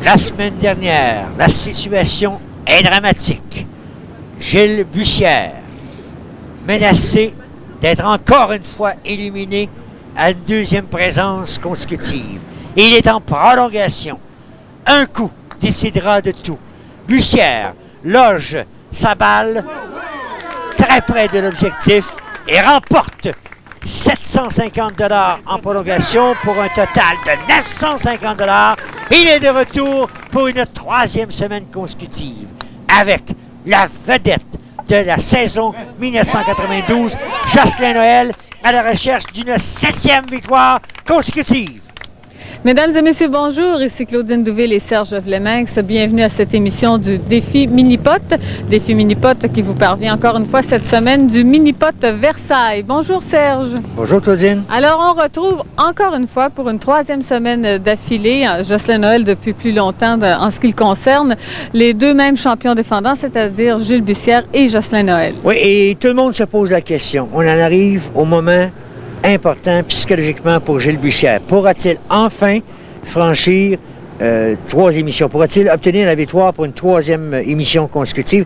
La semaine dernière, la situation est dramatique. Gilles Bussière, menacé d'être encore une fois éliminé à une deuxième présence consécutive. Il est en prolongation. Un coup décidera de tout. Bussière loge sa balle très près de l'objectif et remporte 750 $ en prolongation pour un total de 950 $. Il est de retour pour une troisième semaine consécutive avec la vedette de la saison 1992, Jocelyn Noël, à la recherche d'une 7e victoire consécutive. Mesdames et messieurs, bonjour. Ici Claudine Douville et Serge Vleminx. Bienvenue à cette émission du Défi Mini-Pot. Défi Mini-Pot qui vous parvient encore une fois cette semaine du Mini-Pot Versailles. Bonjour Serge. Bonjour Claudine. Alors on retrouve encore une fois pour une troisième semaine d'affilée Jocelyn Noël depuis plus longtemps en ce qui le concerne. Les deux mêmes champions défendants, c'est-à-dire Gilles Bussière et Jocelyn Noël. Oui, et tout le monde se pose la question. On en arrive au moment important psychologiquement pour Gilles Bussière. Pourra-t-il enfin franchir 3 émissions? Pourra-t-il obtenir la victoire pour une 3e émission consécutive?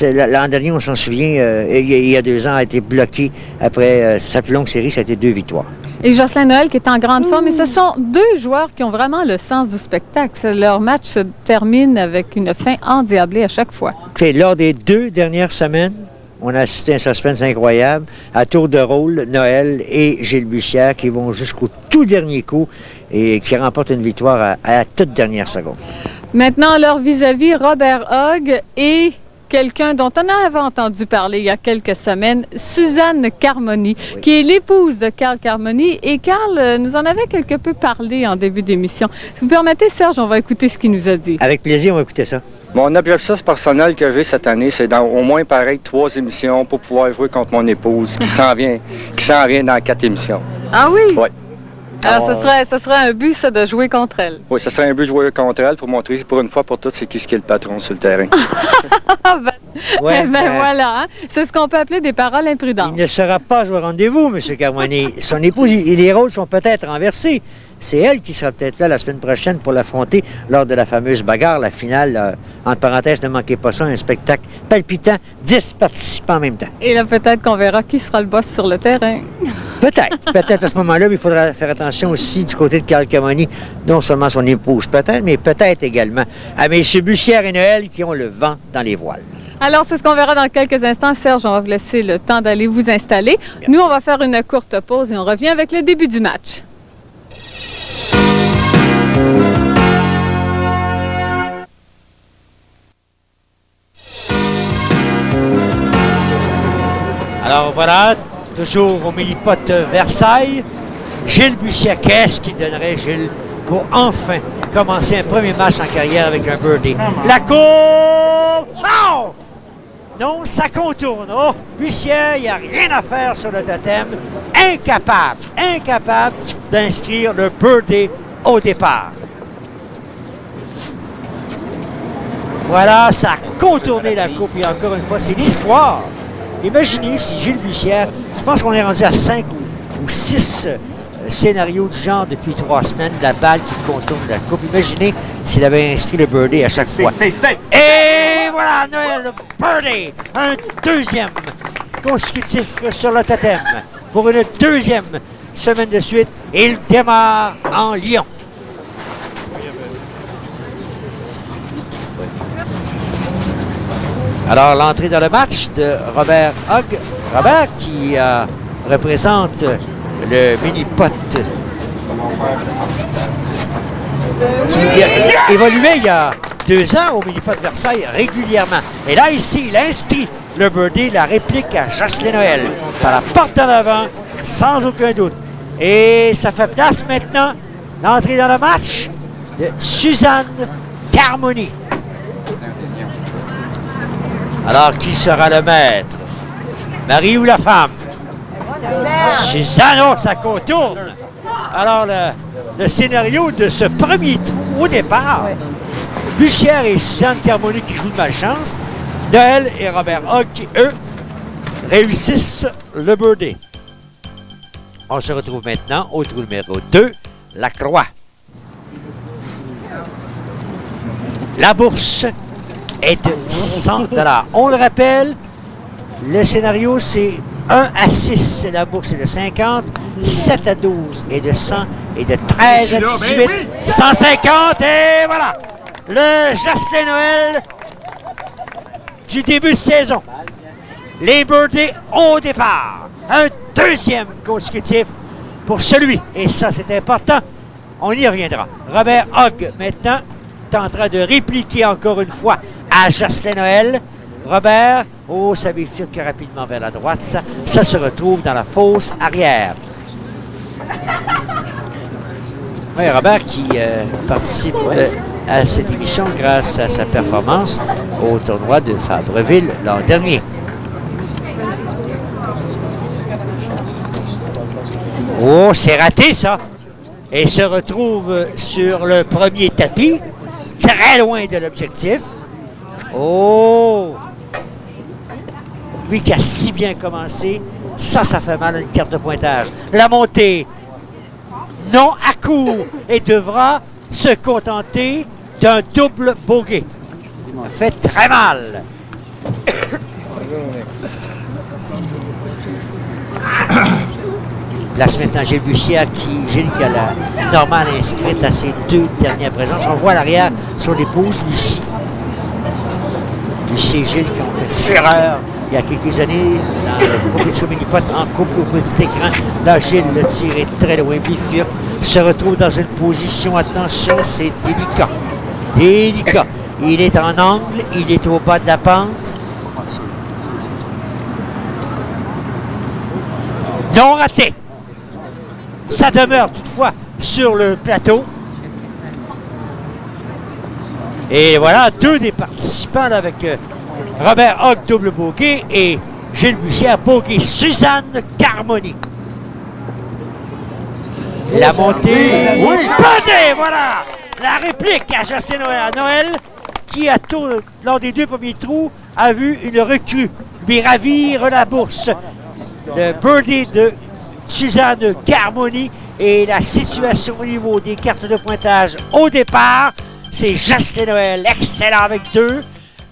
L'an dernier, on s'en souvient, il y a 2 ans, a été bloqué après sa plus longue série, ça a été 2 victoires. Et Jocelyn Noël qui est en grande forme. Et ce sont 2 joueurs qui ont vraiment le sens du spectacle. Leur match se termine avec une fin endiablée à chaque fois. T'sais, lors des 2 dernières semaines, on a assisté à un suspense incroyable, à tour de rôle, Noël et Gilles Bussière qui vont jusqu'au tout dernier coup et qui remportent une victoire à la toute dernière seconde. Maintenant, leur vis-à-vis, Robert Hogg et quelqu'un dont on avait entendu parler il y a quelques semaines, Suzanne Carmoni, oui, qui est l'épouse de Carl Carmoni. Et Carl nous en avait quelque peu parlé en début d'émission. Si vous permettez, Serge, on va écouter ce qu'il nous a dit. Avec plaisir, on va écouter ça. Mon objectif personnel que j'ai cette année, c'est dans au moins pareil 3 émissions pour pouvoir jouer contre mon épouse qui s'en vient dans 4 émissions. Ah oui? Oui. Alors, ce serait un but, ça, de jouer contre elle. Oui, ce serait un but de jouer contre elle pour montrer, pour une fois pour toutes, c'est qui est le patron sur le terrain. Voilà, hein? C'est ce qu'on peut appeler des paroles imprudentes. Il ne sera pas joué au rendez-vous, M. Carmoni. Son épouse, les rôles sont peut-être renversés. C'est elle qui sera peut-être là la semaine prochaine pour l'affronter lors de la fameuse bagarre, la finale. Entre parenthèses, ne manquez pas ça, un spectacle palpitant, 10 participants en même temps. Et là, peut-être qu'on verra qui sera le boss sur le terrain. Peut-être à ce moment-là, mais il faudra faire attention aussi du côté de Carl Carmoni, non seulement son épouse peut-être, mais peut-être également à M. Bussière et Noël qui ont le vent dans les voiles. Alors, c'est ce qu'on verra dans quelques instants. Serge, on va vous laisser le temps d'aller vous installer. Bien. Nous, on va faire une courte pause et on revient avec le début du match. Alors voilà, toujours au Mini-Pot Versailles, Gilles Bussière. Qu'est-ce qu'il donnerait, Gilles, pour enfin commencer un premier match en carrière avec un birdie? La courbe! Oh! Non, ça contourne. Oh, Bussière, il n'y a rien à faire sur le totem. Incapable d'inscrire le birdie au départ. Voilà, ça a contourné la coupe. Et encore une fois, c'est l'histoire. Imaginez si Gilles Bussière, je pense qu'on est rendu à 5 ou 6 scénarios du genre depuis 3 semaines, la balle qui contourne la coupe. Imaginez s'il avait inscrit le birdie à chaque fois. Et voilà, Noël, le birdie, un 2e consécutif sur le totem pour une 2e semaine de suite. Il démarre en Lyon. Alors, l'entrée dans le match de Robert Hogg. Robert qui représente le Mini-Pot qui évoluait il y a 2 ans au Mini-Pot Versailles régulièrement. Et là, ici, il inscrit le birdie, la réplique à Jocelyn Noël par la porte en avant, sans aucun doute. Et ça fait place maintenant, l'entrée dans le match de Suzanne Carmoni. Alors, qui sera le maître? Marie ou la femme? Suzanne, oh, ça contourne. Alors, le scénario de ce premier trou au départ, Bussière et Suzanne Carmoni qui jouent de malchance, Noël et Robert Hogg qui, eux, réussissent le birdie. On se retrouve maintenant au trou numéro 2, la Croix. La bourse est de 100 $. On le rappelle, le scénario, c'est 1 à 6, la bourse est de 50, 7 à 12 est de 100, et de 13 à 18, 150, et voilà! Le Jocelyn Noël du début de saison. Les birdies au départ. Un deuxième consécutif pour celui, et ça c'est important, on y reviendra. Robert Hogg maintenant tentera de répliquer encore une fois à Jocelyn Noël. Robert, oh, ça bifurque rapidement vers la droite, ça se retrouve dans la fosse arrière. Oui, Robert qui participe à cette émission grâce à sa performance au tournoi de Fabreville l'an dernier. Oh, c'est raté ça! Et se retrouve sur le premier tapis, très loin de l'objectif. Oh! Lui qui a si bien commencé, ça fait mal à une carte de pointage. La montée, non à court, et devra se contenter d'un double bogey. Ça fait très mal. Place maintenant Gilles Bussière Gilles qui a la normale inscrite à ses 2 dernières présences. On voit à l'arrière son épouse, Lucie. Lucie et Gilles qui ont fait fureur il y a quelques années dans le Coupe de Chauminipote en couple au petit écran. Là, Gilles le tir est très loin, bifurque, se retrouve dans une position, attention, c'est délicat. Délicat. Il est en angle, il est au bas de la pente. Non raté. Ça demeure toutefois sur le plateau. Et voilà, 2 des participants là, avec Robert Hogg, double bogey, et Gilles Bussière, bogey. Suzanne Carmoni. La montée. Oui. Voilà! La réplique à Jocelyn Noël, qui a lors des 2 premiers trous, a vu une recrue lui ravir la bourse. Le birdie de Suzanne Carmoni, et la situation au niveau des cartes de pointage au départ, c'est Jocelyn Noël, excellent avec 2.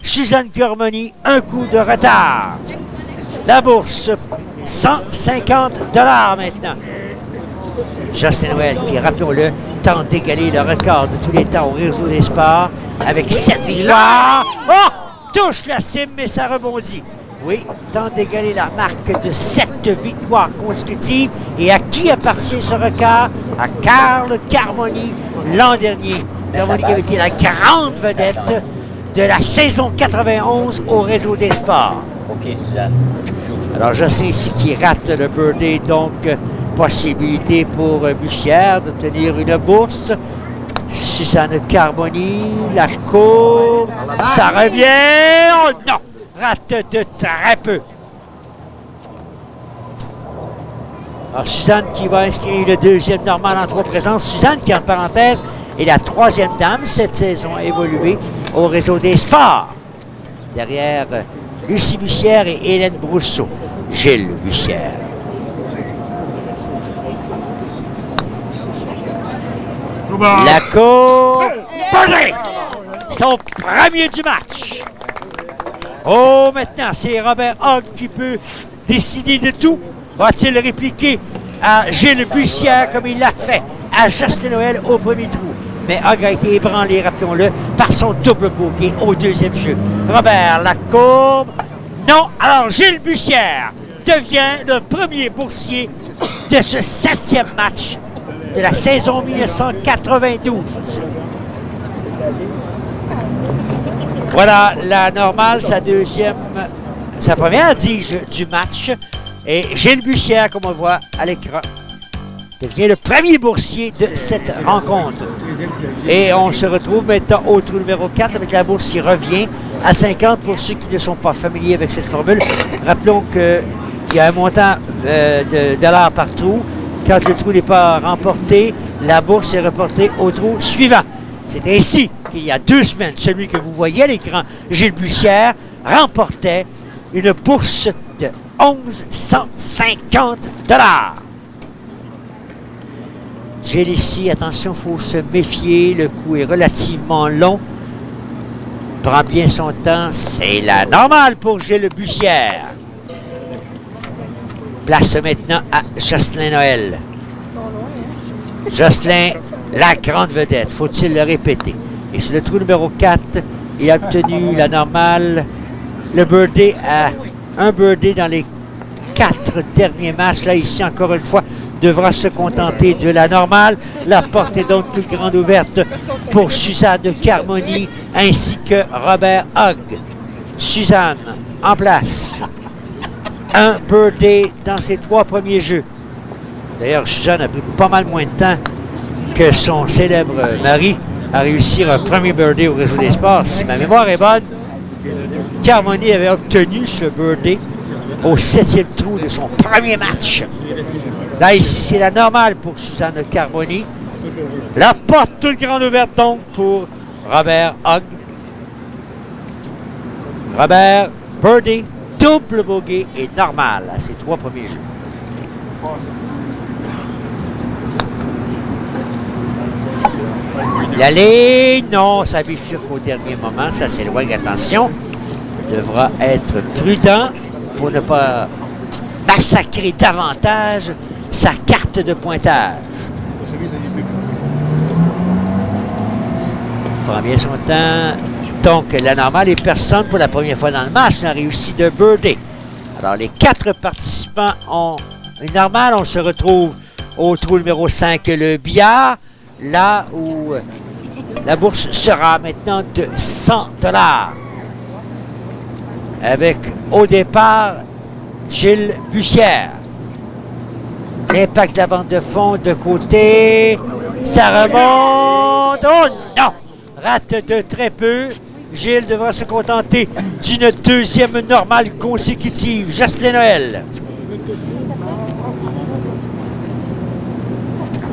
Suzanne Carmoni, un coup de retard. La bourse, 150 $ maintenant. Jocelyn Noël qui, rappelons-le, tente d'égaler le record de tous les temps au réseau des sports avec 7 victoires. Oh! Touche la cime, mais ça rebondit. Oui, tente d'égaler la marque de 7 victoires consécutives. Et à qui appartient ce record? À Carl Carmoni l'an dernier. Carmoni qui avait été la grande vedette de la saison 91 au réseau des sports. OK, Suzanne. Alors, je sais ici qui rate le birdie, donc possibilité pour Bussière d'obtenir une bourse. Suzanne Carmoni, la courbe, ça revient. Oh non! Rate de très peu. Alors, Suzanne qui va inscrire le 2e normal en 3 présences. Suzanne qui, en parenthèse, est la 3e dame cette saison à évoluer au réseau des sports. Derrière Lucie Bussière et Hélène Brousseau. Gilles Bussière. La cour. Son premier du match. Oh, maintenant, c'est Robert Hogg qui peut décider de tout. Va-t-il répliquer à Gilles Bussière comme il l'a fait à Jocelyn Noël au premier trou? Mais Hogg a été ébranlé, rappelons-le, par son double bogey au 2e jeu. Robert, la courbe. Non, alors Gilles Bussière devient le premier boursier de ce 7e match de la saison 1992. Voilà la normale, sa première dige du match. Et Gilles Bussière, comme on le voit à l'écran, devient le premier boursier de cette rencontre. Et on se retrouve maintenant au trou numéro 4 avec la bourse qui revient à 50 pour ceux qui ne sont pas familiers avec cette formule. Rappelons qu'il y a un montant de dollars par trou. Quand le trou n'est pas remporté, la bourse est reportée au trou suivant. C'est ainsi qu'il y a 2 semaines, celui que vous voyez à l'écran, Gilles Bussière, remportait une bourse de 1150 $. Gilles ici, attention, il faut se méfier, le coup est relativement long. prend bien son temps. C'est la normale pour Gilles Bussière. Place maintenant à Jocelyn Noël. Jocelyn, la grande vedette, faut-il le répéter. Et sur le trou numéro 4, il a obtenu la normale. Le birdie à un birdie dans les 4 derniers matchs. Là, ici, encore une fois, devra se contenter de la normale. La porte est donc toute grande ouverte pour Suzanne Carmoni ainsi que Robert Hogg. Suzanne, en place. Un birdie dans ses 3 premiers jeux. D'ailleurs, Suzanne a pris pas mal moins de temps que son célèbre mari à réussir un premier birdie au réseau des sports. Si ma mémoire est bonne, Carmoni avait obtenu ce birdie au 7e trou de son premier match. Là, ici, c'est la normale pour Suzanne Carmoni. La porte toute grande ouverte donc pour Robert Hogg. Robert, birdie, double bogey et normal à ses 3 premiers jeux. L'aller, non, ça bifurque au dernier moment, ça s'éloigne, attention. Devra être prudent pour ne pas massacrer davantage sa carte de pointage. Prend bien son temps. Donc, la normale et personne pour la première fois dans le match n'a réussi de birdie. Alors, les 4 participants ont une normale. On se retrouve au trou numéro 5, le billard, là où la bourse sera maintenant de 100 $. Avec, au départ, Gilles Bussière. L'impact de la bande de fond de côté. Ça remonte. Oh non! Rate de très peu. Gilles devra se contenter d'une 2e normale consécutive. Jocelyn Noël.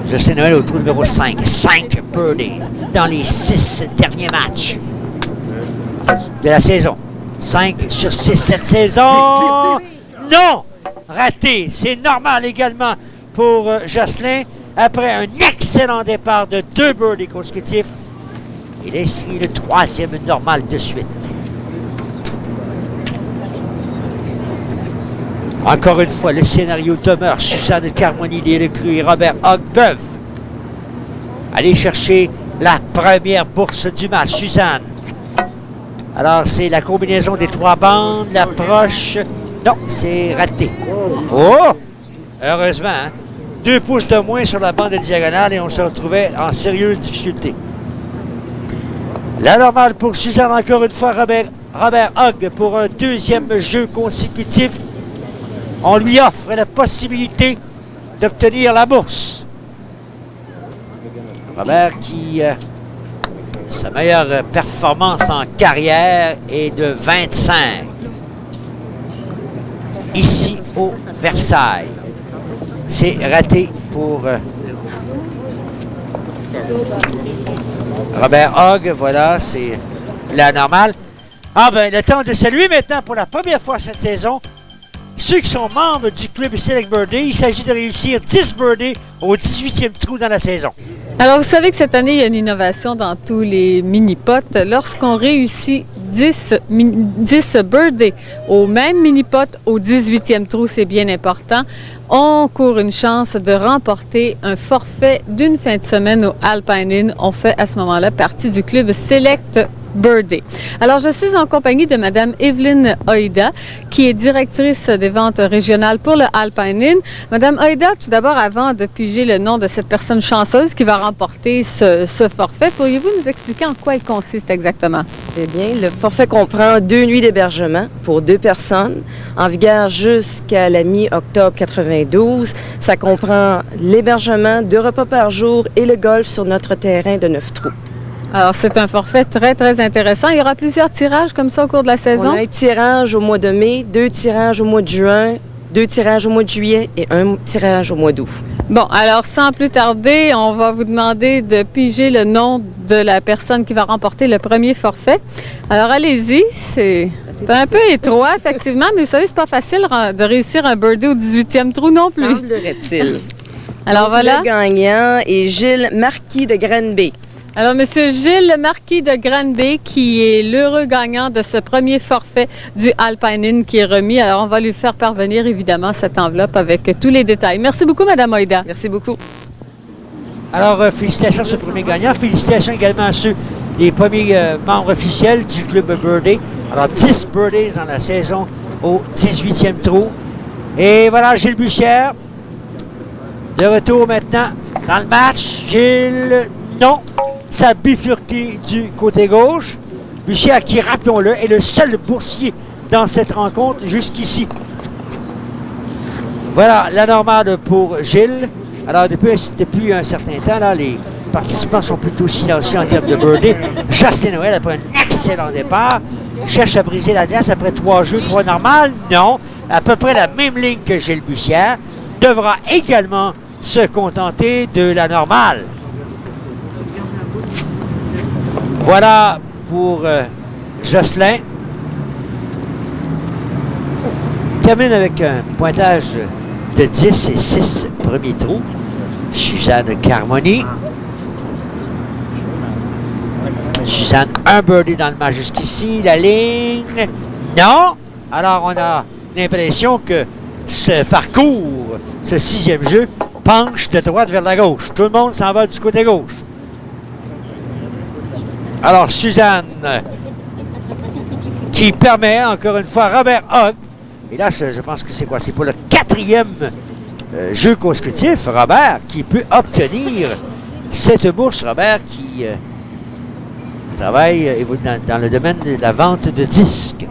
Jocelyn Noël au trou numéro 5. 5 birdies dans les 6 derniers matchs de la saison. 5 sur 6 cette saison. Non! Raté. C'est normal également pour Jocelyn. Après un excellent départ de 2 birdies consécutifs, il inscrit le 3e normal de suite. Encore une fois, le scénario demeure. Suzanne Carmoni, Léa Lecru et Robert Hogg peuvent aller chercher la première bourse du match. Suzanne. Alors, c'est la combinaison des 3 bandes, l'approche. Non, c'est raté. Oh! Heureusement, hein? 2 pouces de moins sur la bande de diagonale et on se retrouvait en sérieuse difficulté. La normale pour Suzanne, encore une fois, Robert Hogg pour un 2e jeu consécutif. On lui offre la possibilité d'obtenir la bourse. Robert qui, sa meilleure performance en carrière est de 25. Ici au Versailles. C'est raté pour Robert Hogg. Voilà, c'est la normale. Ah ben, le temps de saluer maintenant pour la première fois cette saison ceux qui sont membres du club Select Birdie. Il s'agit de réussir 10 birdies au 18e trou dans la saison. Alors, vous savez que cette année, il y a une innovation dans tous les mini-pots. Lorsqu'on réussit 10 birdies au même mini-pot au 18e trou, c'est bien important, on court une chance de remporter un forfait d'une fin de semaine au Alpine Inn. On fait à ce moment-là partie du club Select Birdie. Alors, je suis en compagnie de Mme Evelyne Oida, qui est directrice des ventes régionales pour le Alpine Inn. Mme Oida, tout d'abord, avant de piger le nom de cette personne chanceuse qui va remporter ce forfait, pourriez-vous nous expliquer en quoi il consiste exactement? Eh bien, le forfait comprend 2 nuits d'hébergement pour 2 personnes, en vigueur jusqu'à la mi-octobre 92. Ça comprend l'hébergement, 2 repas par jour et le golf sur notre terrain de 9 trous. Alors, c'est un forfait très, très intéressant. Il y aura plusieurs tirages comme ça au cours de la saison? On a un tirage au mois de mai, 2 tirages au mois de juin, 2 tirages au mois de juillet et 1 tirage au mois d'août. Bon, alors, sans plus tarder, on va vous demander de piger le nom de la personne qui va remporter le premier forfait. Alors, allez-y. C'est un peu étroit, effectivement, mais vous savez, c'est pas facile de réussir un birdie au 18e trou non plus. Semblerait-il. Alors, donc, voilà. Le gagnant est Gilles Marquis de Granby. Alors, M. Gilles Marquis de Granby, qui est l'heureux gagnant de ce premier forfait du Alpine Inn qui est remis. Alors, on va lui faire parvenir, évidemment, cette enveloppe avec tous les détails. Merci beaucoup, Mme Oida. Merci beaucoup. Alors, félicitations à ce premier gagnant. Félicitations également à ceux des premiers membres officiels du Club Birdie. Alors, 10 birdies dans la saison au 18e trou. Et voilà, Gilles Bussière. De retour maintenant dans le match. Gilles, non. Ça a bifurqué du côté gauche. Bussière qui, rappelons-le, est le seul boursier dans cette rencontre jusqu'ici. Voilà la normale pour Gilles. Alors, depuis un certain temps, là, les participants sont plutôt silencieux en termes de birdie. Justin Noël, après un excellent départ, cherche à briser la glace après 3 jeux, 3 normales. Non, à peu près la même ligne que Gilles Bussière. Devra également se contenter de la normale. Voilà pour Jocelyn. Il termine avec un pointage de 10 et 6 premiers trous. Suzanne Carmoni. Suzanne, un birdie dans le match jusqu'ici. La ligne, non. Alors, on a l'impression que ce parcours, ce 6e jeu, penche de droite vers la gauche. Tout le monde s'en va du côté gauche. Alors, Suzanne, qui permet, encore une fois, Robert Hogg. Et là, je pense que c'est quoi? C'est pour le 4e jeu consécutif, Robert, qui peut obtenir cette bourse. Robert qui travaille dans le domaine de la vente de disques.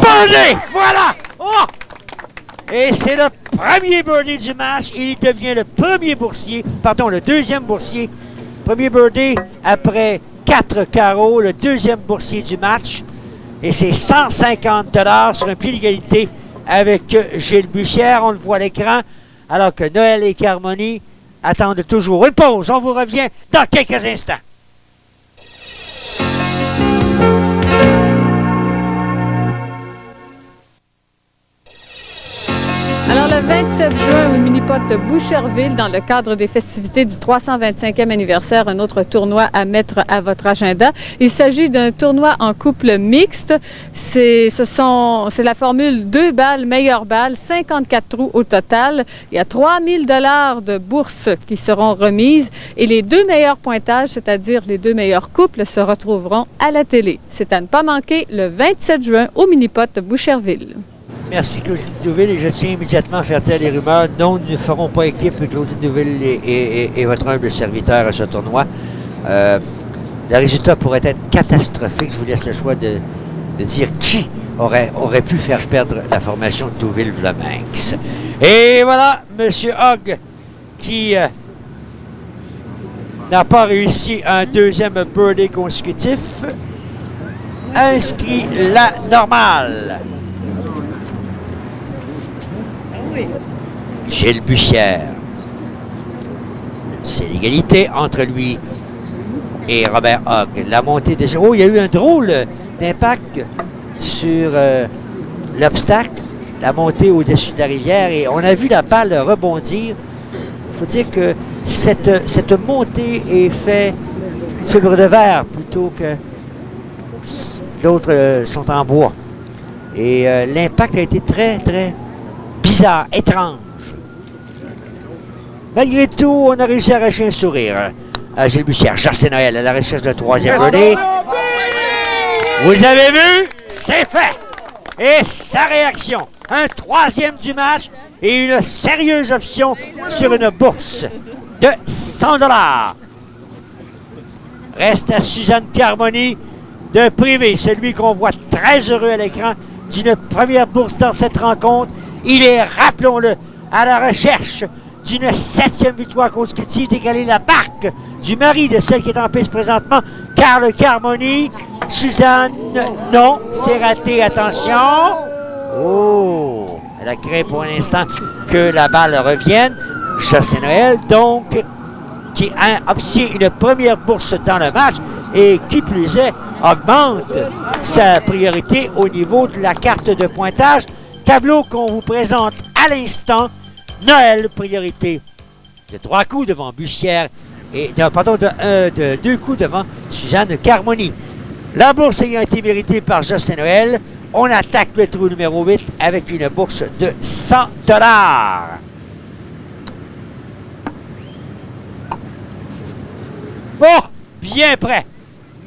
Birdie! Voilà! Oh! Et c'est le premier birdie du match. Il devient le premier boursier, pardon, le 2e boursier. Premier birdie après 4 carreaux, le 2e boursier du match. Et c'est 150 $ sur un pied d'égalité avec Gilles Bussière. On le voit à l'écran, alors que Noël et Carmoni attendent toujours une pause. On vous revient dans quelques instants. Alors, le 27 juin, au Minipot de Boucherville, dans le cadre des festivités du 325e anniversaire, un autre tournoi à mettre à votre agenda. Il s'agit d'un tournoi en couple mixte. C'est la formule 2 balles, meilleure balle, 54 trous au total. Il y a 3 000 $ de bourses qui seront remises et les 2 meilleurs pointages, c'est-à-dire les 2 meilleurs couples, se retrouveront à la télé. C'est à ne pas manquer le 27 juin au Minipot de Boucherville. Merci Claudine Douville et je tiens immédiatement à faire taire les rumeurs. Non, nous ne ferons pas équipe Claudine Douville et votre humble serviteur à ce tournoi. Le résultat pourrait être catastrophique. Je vous laisse le choix de dire qui aurait pu faire perdre la formation de Douville-Vlaminx. Et voilà, M. Hogg qui n'a pas réussi un 2e birdie consécutif, inscrit la normale. Gilles Bussière. C'est l'égalité entre lui et Robert Hogg. La montée de Giro, il y a eu un drôle d'impact sur l'obstacle, la montée au-dessus de la rivière, et on a vu la balle rebondir. Il faut dire que cette montée est faite fibre de verre plutôt que d'autres sont en bois. Et l'impact a été très, très bizarre, étrange. Malgré tout, on a réussi à arracher un sourire à Gilles Bussière. Justin Noël à la recherche de 3e birdie. Vous avez vu? C'est fait! Et sa réaction, un 3e du match et une sérieuse option sur une bourse de 100 $. Reste à Suzanne Carmoni de priver celui qu'on voit très heureux à l'écran d'une première bourse dans cette rencontre. Il est, rappelons-le, à la recherche d'une 7e victoire consécutive, d'égaler la marque du mari de celle qui est en piste présentement, Carl Carmoni. Suzanne, non, c'est raté, attention. Oh, elle a créé pour un instant que la balle revienne. Justin Noël, donc, qui a obtenu une première bourse dans le match et qui plus est, augmente sa priorité au niveau de la carte de pointage. Tableau qu'on vous présente à l'instant. Noël, priorité de 3 coups devant Bussière et de 2 coups devant Suzanne Carmoni. La bourse ayant été méritée par Justin Noël, on attaque le trou numéro 8 avec une bourse de 100 $. Bon, bien prêt.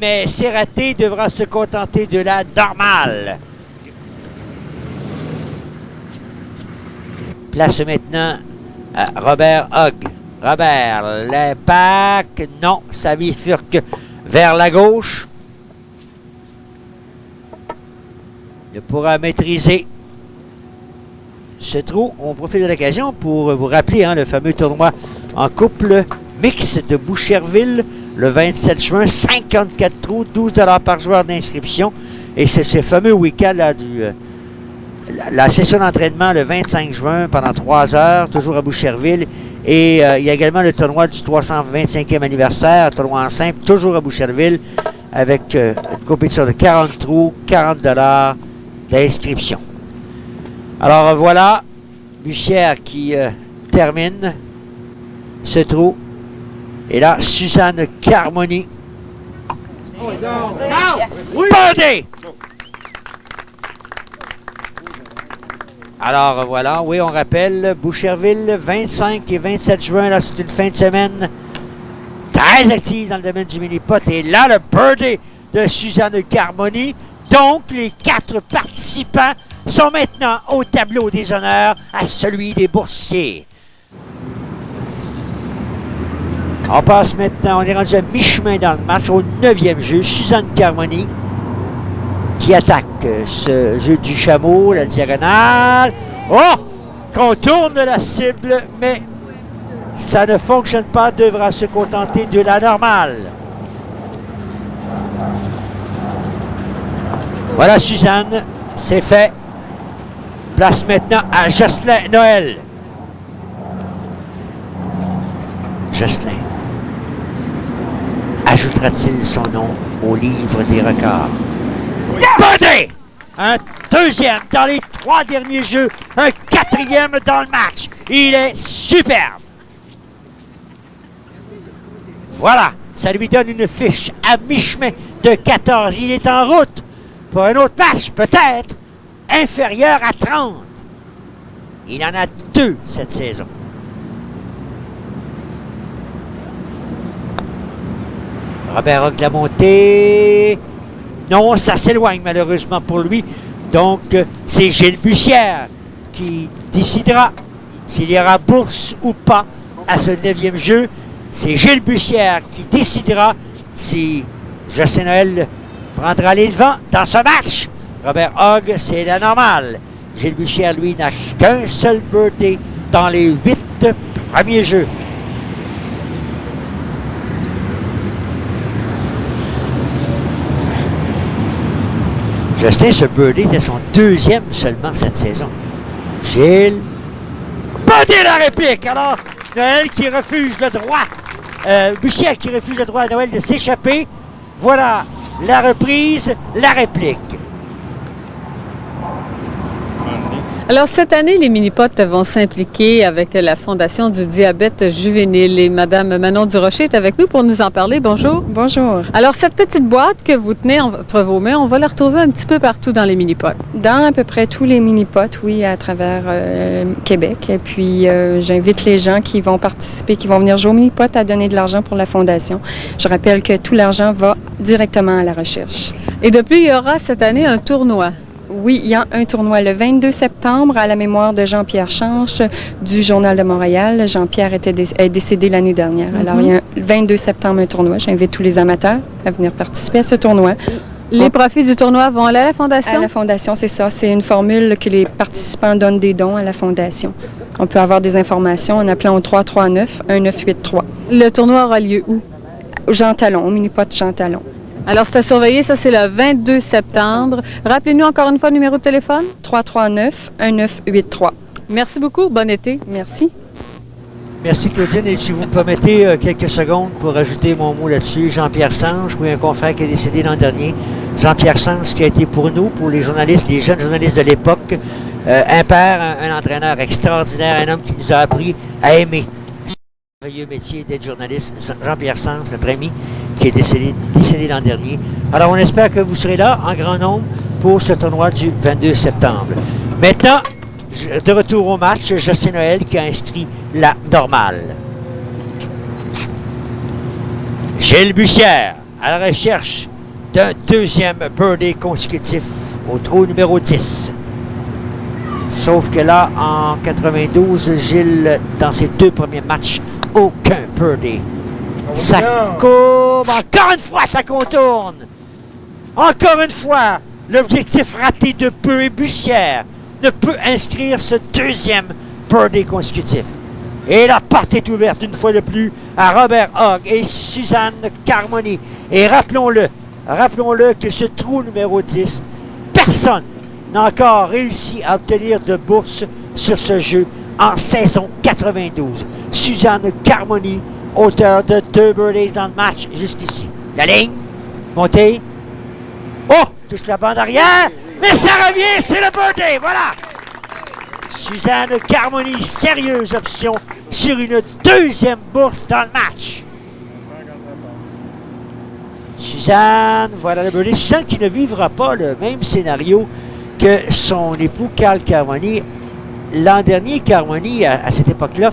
Mais c'est raté, devra se contenter de la normale. Place maintenant à Robert Hogg. Robert, l'impact, non, ça bifurque vers la gauche. Il pourra maîtriser ce trou. On profite de l'occasion pour vous rappeler le fameux tournoi en couple mix de Boucherville le 27 juin. 54 trous, 12 $ par joueur d'inscription. Et c'est ce fameux week-end là, la session d'entraînement le 25 juin pendant 3 heures, toujours à Boucherville. Et il y a également le tournoi du 325e anniversaire, tournoi en simple, toujours à Boucherville, avec une compétition de 40 trous, 40 $ d'inscription. Alors voilà, Bussière qui termine ce trou. Et là, Suzanne Carmoni. Birdie! Alors voilà, oui, on rappelle, Boucherville, 25 et 27 juin, là, c'est une fin de semaine très active dans le domaine du mini-pot. Et là, le birdie de Suzanne Carmoni. Donc, les 4 participants sont maintenant au tableau des honneurs à celui des boursiers. On passe maintenant, on est rendu à mi-chemin dans le match, au 9e jeu. Suzanne Carmoni qui attaque ce jeu du chameau, la diagonale. Oh! Contourne la cible, mais ça ne fonctionne pas, devra se contenter de la normale. Voilà Suzanne, c'est fait. Place maintenant à Jocelyn Noël. Jocelyn. Ajoutera-t-il son nom au livre des records? Birdie! Un deuxième dans les 3 derniers jeux, un 4e dans le match. Il est superbe. Voilà, ça lui donne une fiche à mi-chemin de 14. Il est en route pour un autre match, peut-être inférieur à 30. Il en a 2 cette saison. Robert Hogg, la montée. Non, ça s'éloigne malheureusement pour lui. Donc, c'est Gilles Bussière qui décidera s'il y aura bourse ou pas à ce 9e jeu. C'est Gilles Bussière qui décidera si Justin Noël prendra les devants dans ce match. Robert Hogg, c'est la normale. Gilles Bussière, lui, n'a qu'un seul birdie dans les 8 premiers jeux. Justin, ce birdie était son 2e seulement cette saison. Gilles. Birdie la réplique! Alors, Noël qui refuse le droit. Bussière qui refuse le droit à Noël de s'échapper. Voilà la reprise, la réplique. Alors, cette année, les mini-potes vont s'impliquer avec la Fondation du diabète juvénile. Et Mme Manon Durocher est avec nous pour nous en parler. Bonjour. Bonjour. Alors, cette petite boîte que vous tenez entre vos mains, on va la retrouver un petit peu partout dans les mini-potes. Dans à peu près tous les mini-potes, oui, à travers Québec. Et puis, j'invite les gens qui vont participer, qui vont venir jouer au mini-pot à donner de l'argent pour la Fondation. Je rappelle que tout l'argent va directement à la recherche. Et de plus, il y aura cette année un tournoi. Oui, il y a un tournoi le 22 septembre à la mémoire de Jean-Pierre Chanche du Journal de Montréal. Jean-Pierre est décédé l'année dernière. Alors, il y a le 22 septembre un tournoi. J'invite tous les amateurs à venir participer à ce tournoi. Les profits du tournoi vont aller à la Fondation? À la Fondation, c'est ça. C'est une formule que les participants donnent des dons à la Fondation. On peut avoir des informations en appelant au 339-1983. Le tournoi aura lieu où? Jean Talon, au mini-pot Jean Talon. Alors, c'est à surveiller, ça c'est le 22 septembre. Rappelez-nous encore une fois le numéro de téléphone. 339-1983. Merci beaucoup, bon été. Merci. Merci Claudine, et si vous me permettez quelques secondes pour ajouter mon mot là-dessus, Jean-Pierre Sange, oui, un confrère qui est décédé l'an dernier. Jean-Pierre Sange qui a été pour nous, pour les journalistes, les jeunes journalistes de l'époque, un père, un entraîneur extraordinaire, un homme qui nous a appris à aimer ce merveilleux métier d'être journaliste. Jean-Pierre Sanche, notre ami, qui est décédé l'an dernier. Alors, on espère que vous serez là en grand nombre pour ce tournoi du 22 septembre. Maintenant, de retour au match, Justin Noël qui a inscrit la normale. Gilles Bussière à la recherche d'un deuxième birdie consécutif au trou numéro 10. Sauf que là, en 92, Gilles, dans ses 2 premiers matchs, aucun birdie. Ça courbe, encore une fois, ça contourne. Encore une fois, l'objectif raté de peu et Bussière ne peut inscrire ce deuxième birdie consécutif. Et la porte est ouverte une fois de plus à Robert Hogg et Suzanne Carmoni. Et rappelons-le que ce trou numéro 10, personne n'a encore réussi à obtenir de bourse sur ce jeu en saison 92. Suzanne Carmoni, auteur de 2 birdies dans le match jusqu'ici. La ligne, montée. Oh, touche la bande arrière, mais ça revient, c'est le birdie, voilà. Suzanne Carmoni, sérieuse option sur une deuxième bourse dans le match. Suzanne, voilà le birdie. Suzanne qui ne vivra pas le même scénario que son époux Carl Carmoni. L'an dernier, Carmoni, à cette époque-là,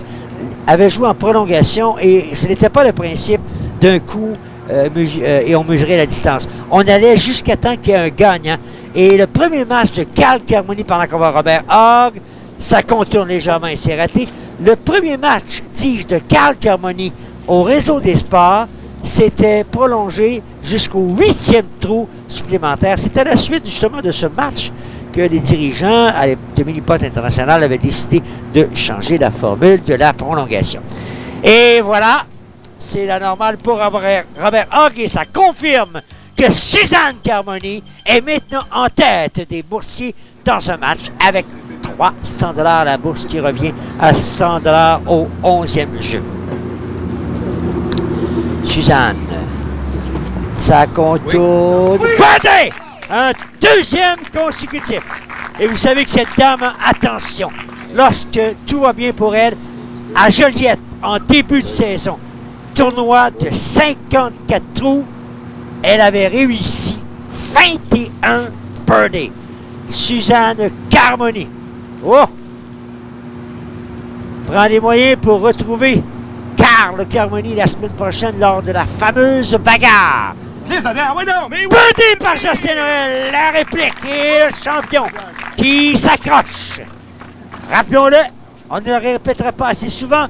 avait joué en prolongation et ce n'était pas le principe d'un coup et on mesurait la distance. On allait jusqu'à temps qu'il y ait un gagnant. Et le premier match de Carl Carmoni pendant qu'on voit Robert Hogg, ça contourne légèrement et c'est raté. Le premier match, dis-je, de Carl Carmoni au réseau des sports, s'était prolongé jusqu'au 8e trou supplémentaire. C'était la suite justement de ce match que les dirigeants de Minipot International avaient décidé de changer la formule de la prolongation. Et voilà, c'est la normale pour Robert Hogg et ça confirme que Suzanne Carmoni est maintenant en tête des boursiers dans un match avec 300 $, la bourse qui revient à 100 $ au 11e jeu. Suzanne, ça contourne. Birdie! Un deuxième consécutif. Et vous savez que cette dame, attention, lorsque tout va bien pour elle, à Joliette, en début de saison, tournoi de 54 trous, elle avait réussi 21 birdies. Suzanne Carmoni. Oh! Prend les moyens pour retrouver Carl Carmoni la semaine prochaine lors de la fameuse bagarre. Birdie par Justin Noël, la réplique et le champion qui s'accroche. Rappelons-le, on ne le répétera pas assez souvent,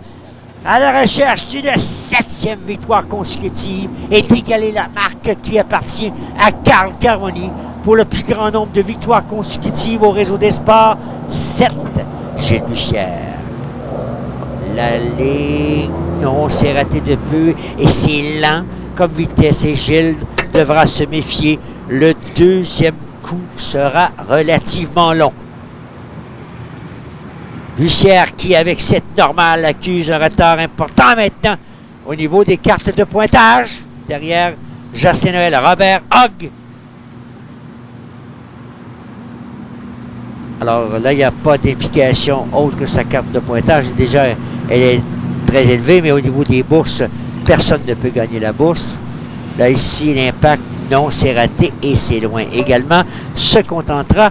à la recherche d'une 7e victoire consécutive et d'égaler la marque qui appartient à Carl Carmoni pour le plus grand nombre de victoires consécutives au réseau des sports, 7. Gilles Bussière. La ligne, non, c'est raté de peu et c'est lent comme vitesse et Gilles devra se méfier. Le deuxième coup sera relativement long. Bussière qui, avec cette normale, accuse un retard important maintenant au niveau des cartes de pointage. Derrière Justin Noël, Robert Hogg. Alors là, il n'y a pas d'implication autre que sa carte de pointage. Déjà, elle est très élevée, mais au niveau des bourses, personne ne peut gagner la bourse. Là, ici, l'impact, non, c'est raté et c'est loin également. Se contentera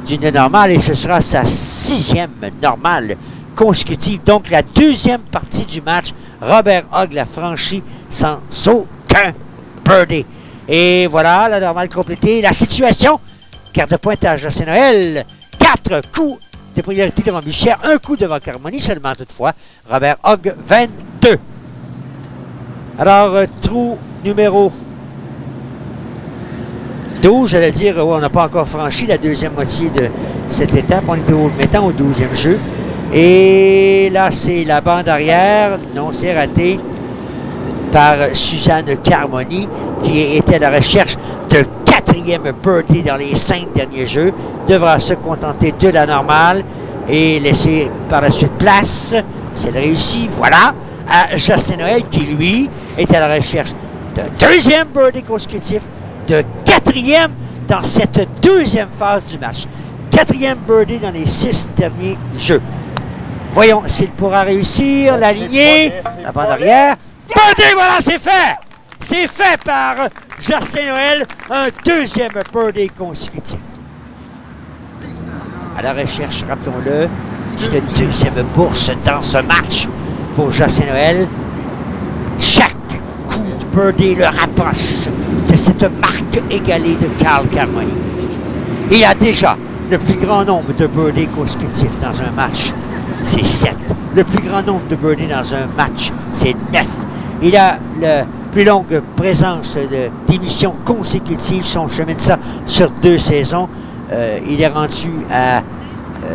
d'une normale et ce sera sa 6e normale consécutive. Donc, la deuxième partie du match, Robert Hogg l'a franchi sans aucun birdie. Et voilà, la normale complétée. La situation, carte de pointage de Saint-Noël, 4 coups de priorité devant Bussière, 1 coup devant Carmoni seulement toutefois. Robert Hogg, 22. Alors, trou numéro 12, j'allais dire, on n'a pas encore franchi la deuxième moitié de cette étape. On est maintenant au 12e jeu. Et là, c'est la bande arrière. Non, c'est raté par Suzanne Carmoni, qui était à la recherche de 4e birdie dans les 5 derniers jeux. Devra se contenter de la normale et laisser par la suite place, si elle réussit, voilà, à Justin Noël, qui, lui, est à la recherche de 2e birdie consécutif, de 4e dans cette deuxième phase du match. 4e birdie dans les 6 derniers jeux. Voyons s'il pourra réussir. La lignée, la bande arrière. Birdie, voilà, c'est fait! C'est fait par Jocelyn Noël. Un 2e birdie consécutif. À la recherche, rappelons-le, d'une 2e bourse dans ce match pour Jocelyn Noël. Chaque coup de birdie le rapproche de cette marque égalée de Carl Carmoni. Il a déjà le plus grand nombre de birdies consécutifs dans un match, c'est 7. Le plus grand nombre de birdies dans un match, c'est 9. Il a la plus longue présence d'émissions consécutives. Si on chemine ça sur 2 saisons, il est rendu à,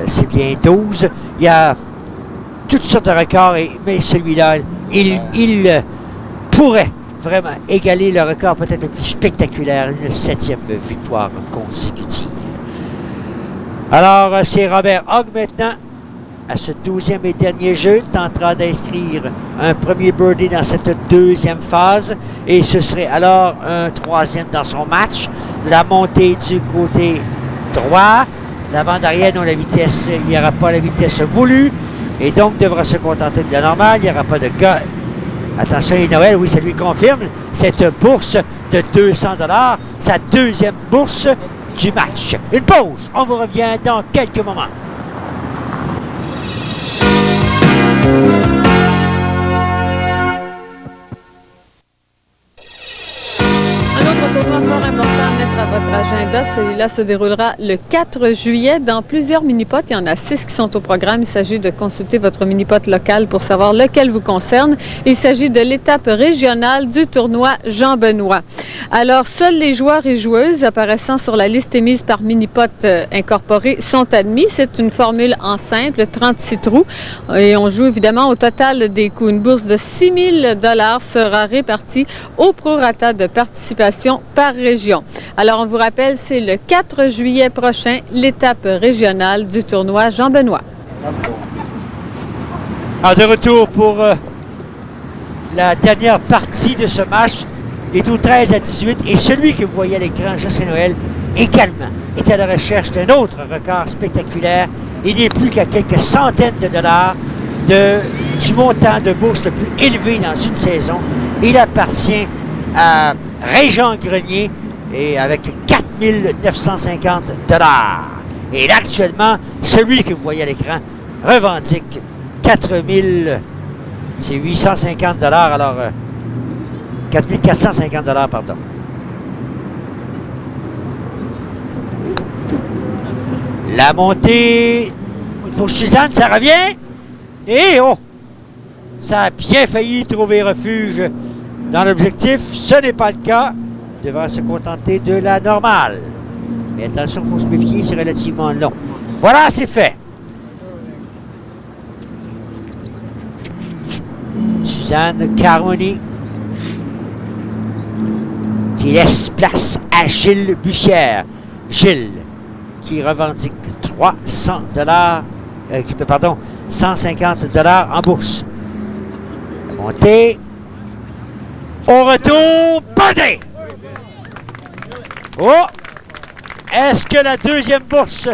c'est bien 12. Il y a toutes sortes de records, mais celui-là, il pourrait vraiment égaler le record peut-être le plus spectaculaire, une 7e victoire consécutive. Alors, c'est Robert Hogg maintenant, à ce 12e et dernier jeu, tentera d'inscrire un premier birdie dans cette 2e phase, et ce serait alors un 3e dans son match. La montée du côté droit, la bande arrière dont la vitesse, il n'y aura pas la vitesse voulue, et donc devra se contenter de la normale, il n'y aura pas de gars. Attention, et Noël, oui, ça lui confirme cette bourse de 200 $, sa 2e bourse du match. Une pause, on vous revient dans quelques moments. Un autre tournoi fort important à mettre à votre agenda, celui-là se déroulera le 4 juillet dans plusieurs mini-potes. Il y en a 6 qui sont au programme. Il s'agit de consulter votre mini-pote local pour savoir lequel vous concerne. Il s'agit de l'étape régionale du tournoi Jean-Benoît. Alors, seuls les joueurs et joueuses apparaissant sur la liste émise par Mini-Pot Incorporé sont admis. C'est une formule en simple, 36 trous. Et on joue évidemment au total des coûts. Une bourse de 6 000 $ sera répartie au prorata de participation par région. Alors, on vous rappelle, c'est le 4 juillet prochain, l'étape régionale du tournoi Jean-Benoît. De retour pour la dernière partie de ce match. Il est au 13-18 et celui que vous voyez à l'écran, Jocelyn Noël, également est à la recherche d'un autre record spectaculaire. Il n'est plus qu'à quelques centaines de dollars du montant de bourse le plus élevé dans une saison. Il appartient à Régent Grenier et avec 4 950 $. Et là, actuellement, celui que vous voyez à l'écran revendique 4 000, c'est 850 $, alors 4 450 $, pardon. La montée pour Suzanne, ça revient. Et oh, ça a bien failli trouver refuge dans l'objectif. Ce n'est pas le cas. Il devra se contenter de la normale. Mais attention, il faut se méfier, c'est relativement long. Voilà, c'est fait. Suzanne Carmoni qui laisse place à Gilles Bussière. Gilles qui revendique 150 $ en bourse. La montée. Au retour, birdie! Oh! Est-ce que la deuxième bourse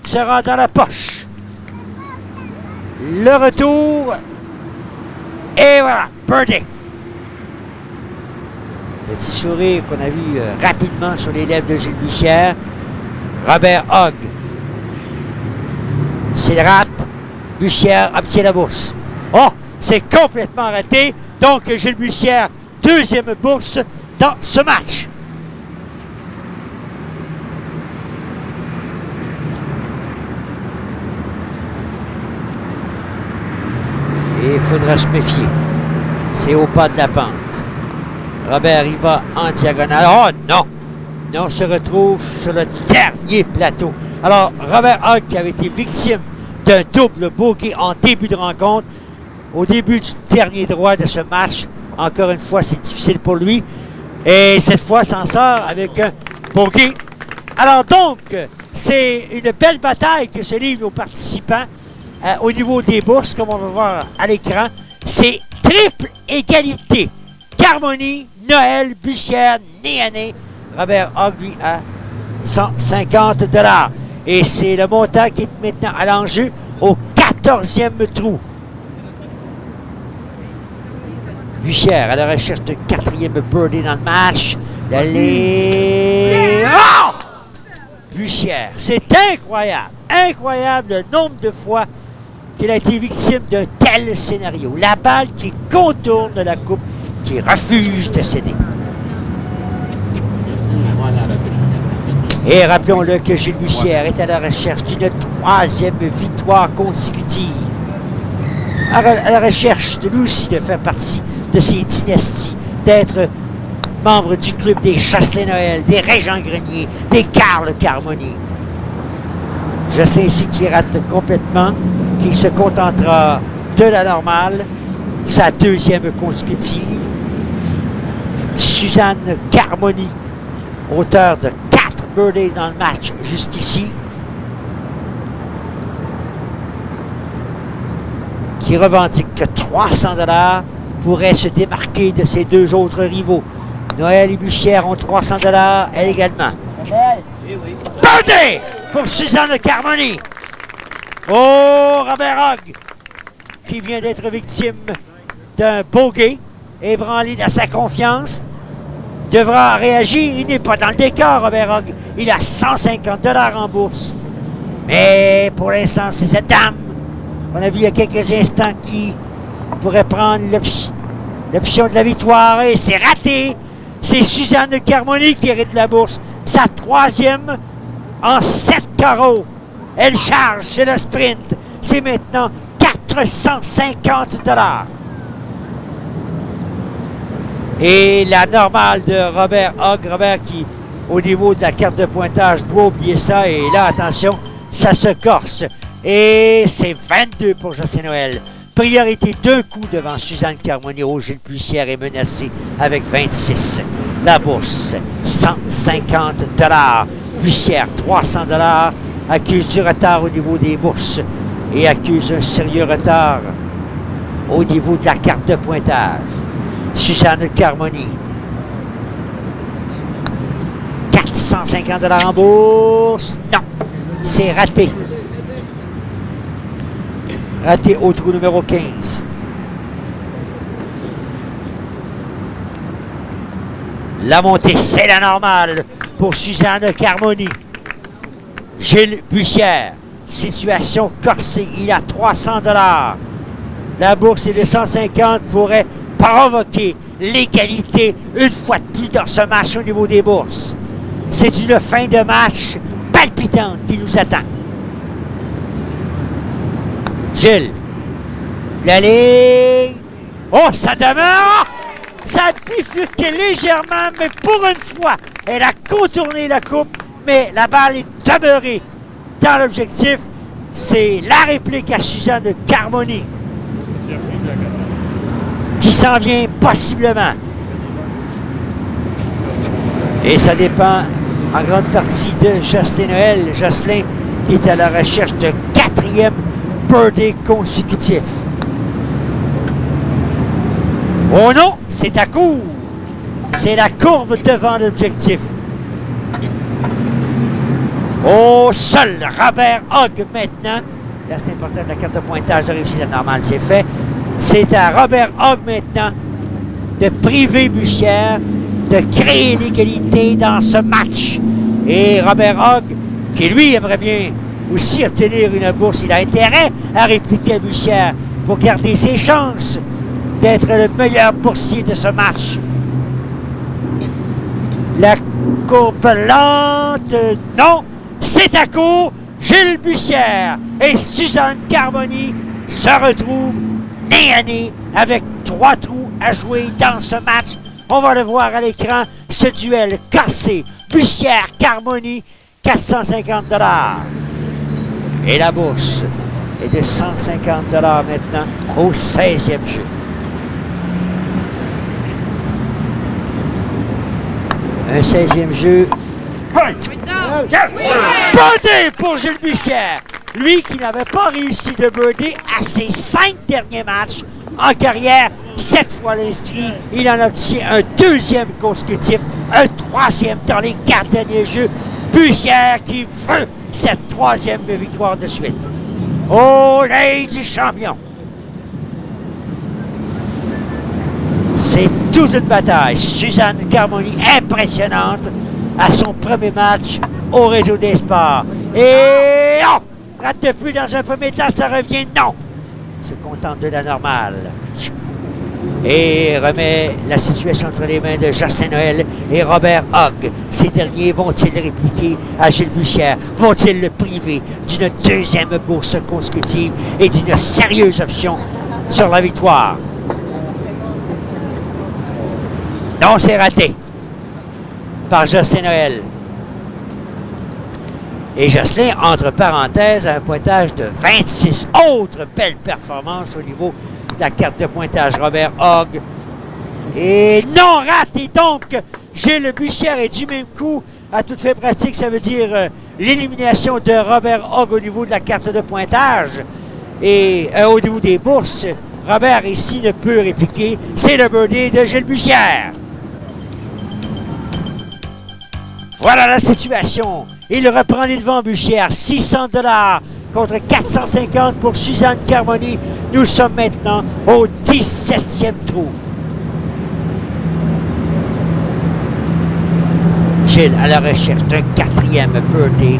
sera dans la poche? Le retour. Et voilà, birdie! Petit sourire qu'on a vu rapidement sur les lèvres de Gilles Bussière. Robert Hogg s'il rate, Bussière obtient la bourse. Oh, c'est complètement raté. Donc, Gilles Bussière, deuxième bourse dans ce match. Et il faudra se méfier. C'est au pas de la pente. Robert y va en diagonale. Oh non! On se retrouve sur le dernier plateau. Alors, Robert Hogg qui avait été victime d'un double bogey en début de rencontre, au début du dernier droit de ce match. Encore une fois, c'est difficile pour lui. Et cette fois, s'en sort avec un bogey. Alors donc, c'est une belle bataille que se livrent nos participants au niveau des bourses, comme on va voir à l'écran. C'est triple égalité. Carmoni, Noël, Bussière, nez à nez. Robert Hogg, lui, à 150 $. Et c'est le montant qui est maintenant à l'enjeu au 14e trou. Bussière à la recherche de 4e birdie dans le match. D'aller... Oh! Bussière, c'est incroyable. Incroyable le nombre de fois qu'il a été victime d'un tel scénario. La balle qui contourne la coupe, qui refuse de céder. Et rappelons-le que Gilles Bussière est à la recherche d'une 3e victoire consécutive. À la recherche de lui aussi de faire partie de ces dynasties, d'être membre du club des Jocelyn Noël, des Régent Grenier, des Carl Carmoni. Jocelyn ici qui rate complètement, qui se contentera de la normale, sa 2e consécutive. Suzanne Carmoni, auteur de 4 birdies dans le match jusqu'ici, qui revendique que 300 $ pourrait se démarquer de ses 2 autres rivaux. Noël et Bussière ont 300 $, elle également. Birdie pour Suzanne Carmoni. Oh, Robert Hogg, qui vient d'être victime d'un bogey, ébranlé dans sa confiance, devra réagir. Il n'est pas dans le décor, Robert Hogg. Il a 150 $ en bourse. Mais pour l'instant, c'est cette dame qu'on a vu il y a quelques instants qui pourrait prendre l'option de la victoire. Et c'est raté. C'est Suzanne Carmoni qui hérite la bourse. Sa 3e en 7 carreaux. Elle charge, c'est le sprint. C'est maintenant 450 $. Et la normale de Robert Hogg. Robert qui, au niveau de la carte de pointage, doit oublier ça. Et là, attention, ça se corse. Et c'est 22 pour Jocelyn Noël. Priorité d'un coup devant Suzanne Carmoni. Gilles Bussière est menacé avec 26. La bourse, 150 $. Bussière, 300 $. Accuse du retard au niveau des bourses et accuse un sérieux retard au niveau de la carte de pointage. Suzanne Carmoni, 450 $ en bourse. Non, c'est raté. Raté au trou numéro 15. La montée, c'est la normale pour Suzanne Carmoni. Gilles Bussière, situation corsée, il a 300 $. La bourse est de 150, pourrait provoquer l'égalité une fois de plus dans ce match au niveau des bourses. C'est une fin de match palpitante qui nous attend. Gilles, la ligne. Oh, ça demeure. Ça a bifurqué légèrement, mais pour une fois, elle a contourné la coupe, mais la balle est demeurée dans l'objectif. C'est la réplique à Suzanne Carmoni qui s'en vient possiblement. Et ça dépend en grande partie de Jocelyn Noël. Jocelyn qui est à la recherche de 4e birdie consécutif. Oh non, c'est à court. C'est la courbe devant l'objectif. Au sol, Robert Hogg maintenant. Là, c'est important, la carte de pointage de réussite normale, c'est fait. C'est à Robert Hogg maintenant de priver Bussière, de créer l'égalité dans ce match. Et Robert Hogg, qui lui aimerait bien aussi obtenir une bourse, il a intérêt à répliquer à Bussière pour garder ses chances d'être le meilleur boursier de ce match. La courbe lente, non, c'est à court. Gilles Bussière et Suzanne Carmoni se retrouvent nez à nez avec 3 trous à jouer dans ce match. On va le voir à l'écran, ce duel cassé. Bussière-Carmoni, 450 $. Et la bourse est de 150 $ maintenant au 16e jeu. Un 16e jeu. Birdie pour Gilles Bussière. Lui qui n'avait pas réussi de birdie à ses 5 derniers matchs en carrière. 7 fois l'inscrit. Il en obtient un 2e consécutif, un 3e dans les 4 derniers jeux. Bussière qui veut cette troisième victoire de suite. Oh, l'œil du champion! C'est toute une bataille. Suzanne Carmoni, impressionnante, à son premier match au Réseau des sports. Et non! Rate de plus dans un premier temps, ça revient non! Se contente de la normale. Et remet la situation entre les mains de Jocelyn Noël et Robert Hogg. Ces derniers vont-ils répliquer à Gilles Bussière? Vont-ils le priver d'une deuxième bourse consécutive et d'une sérieuse option sur la victoire? Non, c'est raté par Jocelyn Noël. Et Jocelyn, entre parenthèses, a un pointage de 26. Autre belle performance au niveau de la carte de pointage. Robert Hogg. Et non raté donc! Gilles Bussière est du même coup. À toute fait pratique, ça veut dire l'élimination de Robert Hogg au niveau de la carte de pointage. Et au niveau des bourses, Robert ici ne peut répliquer. C'est le birdie de Gilles Bussière. Voilà la situation. Il reprend les devants Bussière. 600 $ contre 450 pour Suzanne Carmoni. Nous sommes maintenant au 17e trou. Gilles à la recherche d'un 4e birdie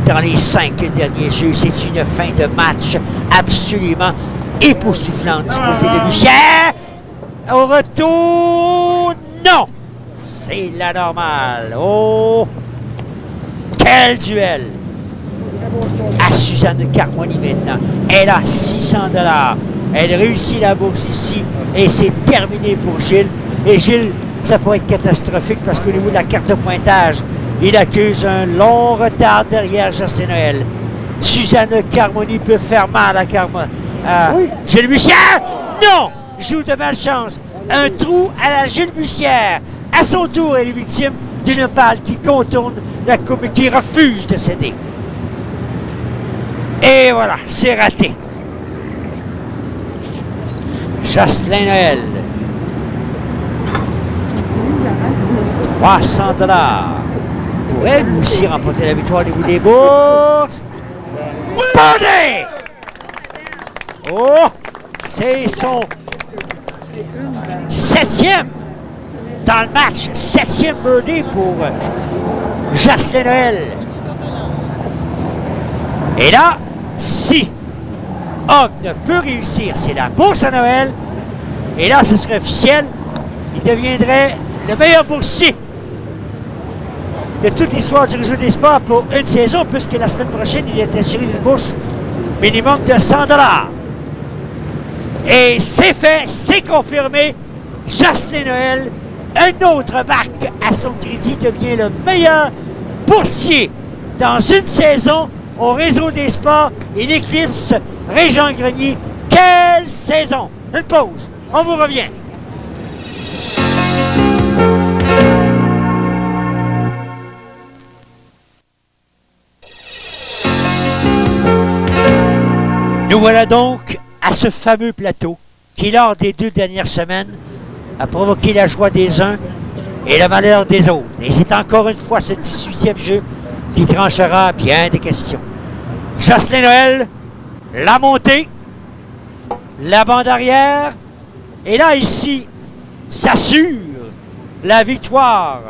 dans les 5 derniers jeux. C'est une fin de match absolument époustouflante du côté de Bussière. Au retour, non! C'est la normale. Oh! Quel duel! À Suzanne Carmoni maintenant. Elle a 600 $. Elle réussit la bourse ici et c'est terminé pour Gilles. Et Gilles, ça pourrait être catastrophique parce qu'au niveau de la carte de pointage, il accuse un long retard derrière Jocelyn Noël. Suzanne Carmoni peut faire mal à Gilles Bussière. Non! Joue de malchance. Un trou à la Gilles Bussière. À son tour, elle est victime d'une balle qui contourne la coupe et qui refuse de céder. Et voilà, c'est raté. Jocelyn Noël. 300 $ pour elle aussi remporter la victoire au niveau des bourses. Birdie! Oh! C'est son 7e dans le match. 7e birdie pour Jocelyn Noël. Et là, si Hogg ne peut réussir, c'est la bourse à Noël. Et là, ce serait officiel. Il deviendrait le meilleur boursier de toute l'histoire du Réseau des sports pour une saison, puisque la semaine prochaine, il est assuré d'une bourse minimum de 100 $. Et c'est fait, c'est confirmé. Jocelyn Noël, un autre marque à son crédit, devient le meilleur boursier dans une saison au Réseau des sports. Il éclipse Régent Grenier. Quelle saison! Une pause. On vous revient. Nous voilà donc à ce fameux plateau qui, lors des 2 dernières semaines, a provoqué la joie des uns et le malheur des autres. Et c'est encore une fois ce 18e jeu qui tranchera bien des questions. Jocelyn Noël, la montée, la bande arrière, et là, ici, s'assure la victoire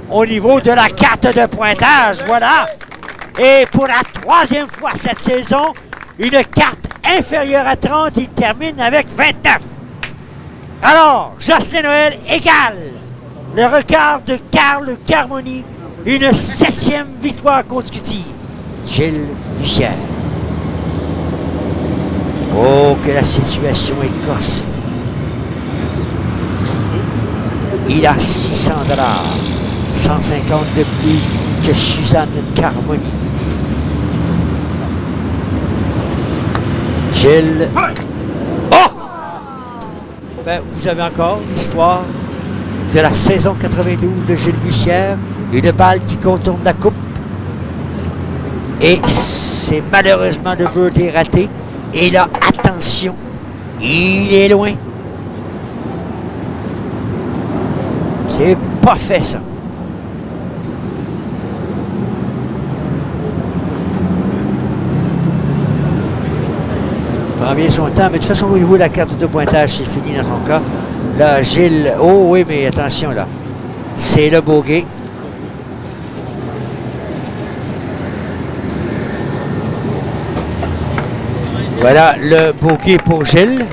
au niveau de la carte de pointage. Voilà. Et pour la 3e fois cette saison, une carte inférieure à 30, il termine avec 29. Alors, Jocelyn Noël égale le record de Carl Carmoni, une 7e victoire consécutive. Gilles Bussière. Oh, que la situation est corsée. Il a 600 $, 150 de plus que Suzanne Carmoni. Gilles. Oh! Ben, vous avez encore l'histoire de la saison 92 de Gilles Bussière. Une balle qui contourne la coupe. Et c'est malheureusement le birdie raté. Et là, attention, il est loin. C'est pas fait, ça. prend bien son temps, mais de toute façon, au niveau de la carte de pointage, c'est fini dans son cas. Là, Gilles... Oh oui, mais attention, là. C'est le bogey. Voilà le bogey pour Gilles.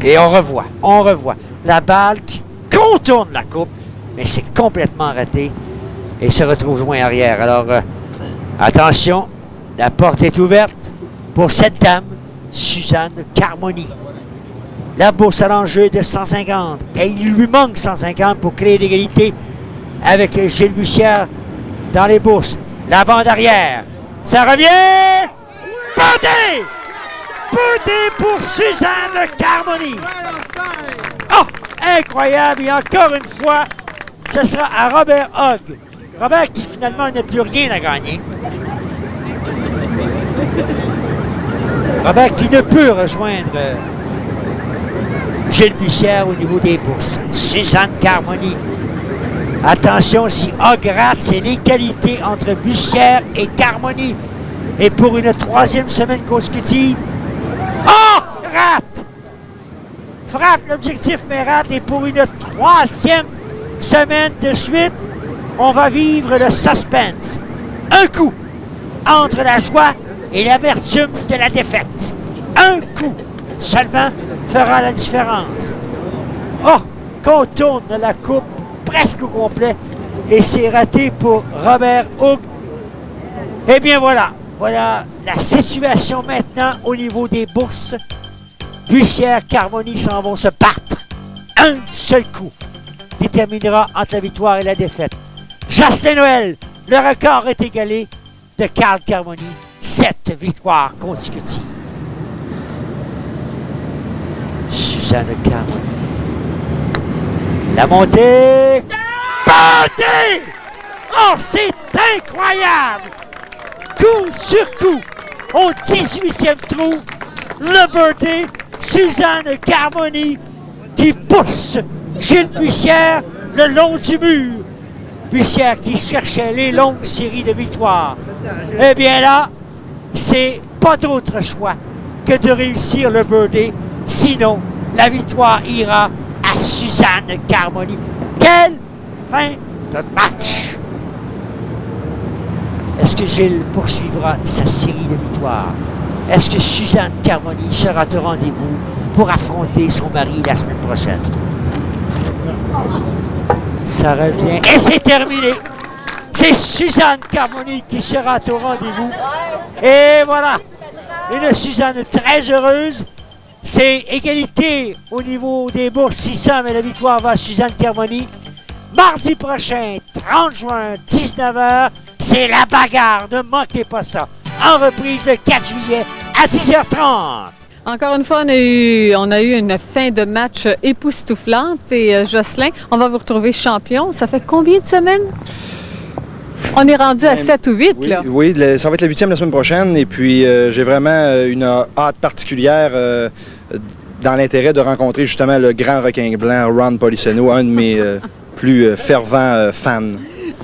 Et on revoit. La balle qui contourne la coupe, mais c'est complètement raté et se retrouve loin arrière. Alors, attention, la porte est ouverte pour cette dame, Suzanne Carmoni. La bourse à l'enjeu est de 150 et il lui manque 150 pour créer l'égalité avec Gilles Bussière dans les bourses. La bande arrière, ça revient! Bondé! Bondé pour Suzanne Carmoni! Oh! Incroyable! Et encore une fois, ce sera à Robert Hogg. Robert qui finalement n'a plus rien à gagner. Robert qui ne peut rejoindre Gilles Bussière au niveau des bourses. Suzanne Carmoni. Attention, si Hogg rate, c'est l'égalité entre Bussière et Carmoni. Et pour une troisième semaine consécutive, oh! Rate! Frappe l'objectif, mais rate. Et pour une troisième semaine de suite, on va vivre le suspense. Un coup entre la joie et l'amertume de la défaite. Un coup seulement fera la différence. Oh! Contourne la coupe presque au complet. Et c'est raté pour Robert Hogg. Eh bien voilà. Voilà la situation maintenant au niveau des bourses. Bussière, Carmoni s'en vont se battre. Un seul coup déterminera entre la victoire et la défaite. Jocelyn Noël, le record est égalé de Carl Carmoni. 7 victoires consécutives. Suzanne Carmoni. La montée. Montée! Oh, c'est incroyable! Coup sur coup, au 18e trou, le birdie, Suzanne Carmoni qui pousse Gilles Bussière le long du mur. Bussière qui cherchait les longues séries de victoires. Eh bien là, c'est pas d'autre choix que de réussir le birdie. Sinon, la victoire ira à Suzanne Carmoni. Quelle fin de match! Est-ce que Gilles poursuivra sa série de victoires? Est-ce que Suzanne Carmoni sera au rendez-vous pour affronter son mari la semaine prochaine? Ça revient. Et c'est terminé! C'est Suzanne Carmoni qui sera au rendez-vous. Et voilà! Une Suzanne très heureuse. C'est égalité au niveau des bourses 600, mais la victoire va à Suzanne Carmoni. Mardi prochain, 30 juin, 19h, c'est la bagarre. Ne manquez pas ça. En reprise le 4 juillet à 10h30. Encore une fois, on a eu une fin de match époustouflante. Et Jocelyn, on va vous retrouver champion. Ça fait combien de semaines? On est rendu à 7 ou 8, oui, là. Oui, ça va être la 8e la semaine prochaine. Et puis, j'ai vraiment une hâte particulière dans l'intérêt de rencontrer justement le grand requin blanc, Ron Polisano, un de mes plus fervents fans.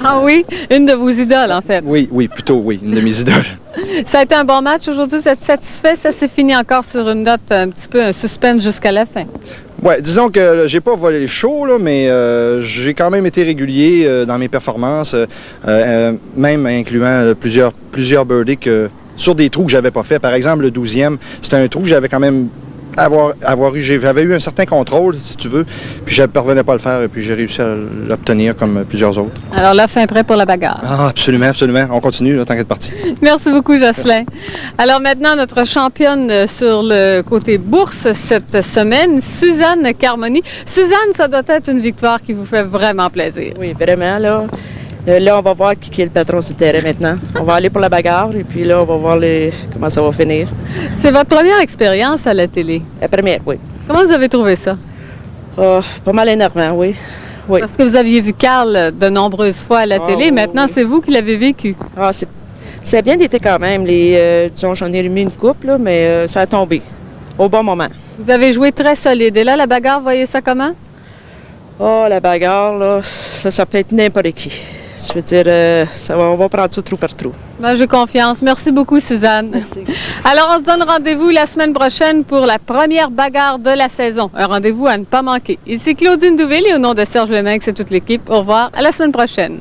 Ah oui? Une de vos idoles, en fait. Oui, plutôt, oui, une de mes idoles. Ça a été un bon match aujourd'hui. Vous êtes satisfait? Ça s'est fini encore sur une note un petit peu un suspense jusqu'à la fin. Oui, disons que j'ai pas volé le show, là, mais j'ai quand même été régulier dans mes performances, même incluant plusieurs birdies sur des trous que j'avais pas fait. Par exemple, le 12e, c'était un trou que j'avais quand même j'avais eu un certain contrôle, si tu veux, puis je ne parvenais pas à le faire, et puis j'ai réussi à l'obtenir comme plusieurs autres. Alors là, fin prêt pour la bagarre. Ah, absolument. On continue, là, tant qu'être parti. Merci beaucoup, Jocelyn. Alors maintenant, notre championne sur le côté bourse cette semaine, Suzanne Carmoni. Suzanne, ça doit être une victoire qui vous fait vraiment plaisir. Oui, vraiment, là. Là, on va voir qui est le patron sur le terrain maintenant. On va aller pour la bagarre et puis là, on va voir comment ça va finir. C'est votre première expérience à la télé? La première, oui. Comment vous avez trouvé ça? Pas mal énervant, oui. Parce que vous aviez vu Carl de nombreuses fois à la télé. Maintenant, c'est vous qui l'avez vécu. Ça a bien été quand même. Disons, j'en ai remis une coupe, là, mais ça a tombé au bon moment. Vous avez joué très solide. Et là, la bagarre, vous voyez ça comment? La bagarre, là, ça peut être n'importe qui. Je veux dire, on va prendre ça trou par trou. Ben, j'ai confiance. Merci beaucoup, Suzanne. Merci. Alors, on se donne rendez-vous la semaine prochaine pour la première bagarre de la saison. Un rendez-vous à ne pas manquer. Ici Claudine Douville et au nom de Serge Lemaître et toute l'équipe, au revoir. À la semaine prochaine.